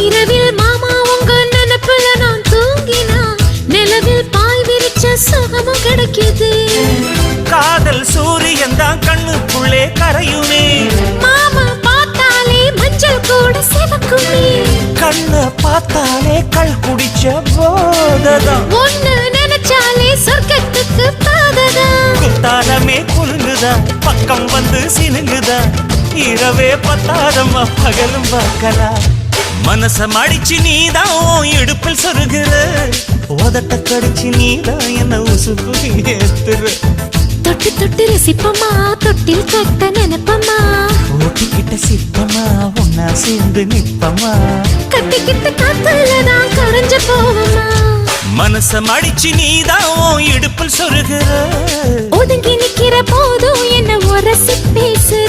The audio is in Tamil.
இரவில் மாமா உங்க நினைப்புல நான் தூங்கினா நிலவில் பாய் விரிச்ச சுகமும் கிடைக்குது. காதல் சூரியன் தான் கண்ணுக்குள்ளே கரையுமே. மாமா பார்த்தாலே மஞ்சள் கூட சிவக்குமே. கண்ண பார்த்தாலே கள் குடிச்ச போததான். ஒன்னு நினைச்சாலே சொர்க்கத்துக்கு பாததா. குத்தாலமே குலுங்குதா பக்கம் வந்து சினுங்குதா. இரவே பத்தாதம்மா பகலும் பார்க்கலா. மனச மடிச்சு நீதான் இடுப்பில் சொருகிற. உதட்ட கடிச்சு நீதான் என்ன உசுப்பு ஏத்துற. தொட்டு தொட்டு ரசிப்பமா தொட்டில் கட்ட நினைப்பமா. ஓட்டிக்கிட்ட சிப்பமா ஒன்னா சேர்ந்து நிப்பமா. கட்டிக்கிட்ட காத்துலதான் கரைஞ்ச போவமா. மனச மடிச்சு நீதான் இடுப்பில் சொருகிற. ஒதுங்கி நிக்கிற போதும் என்ன உரசி பேசு.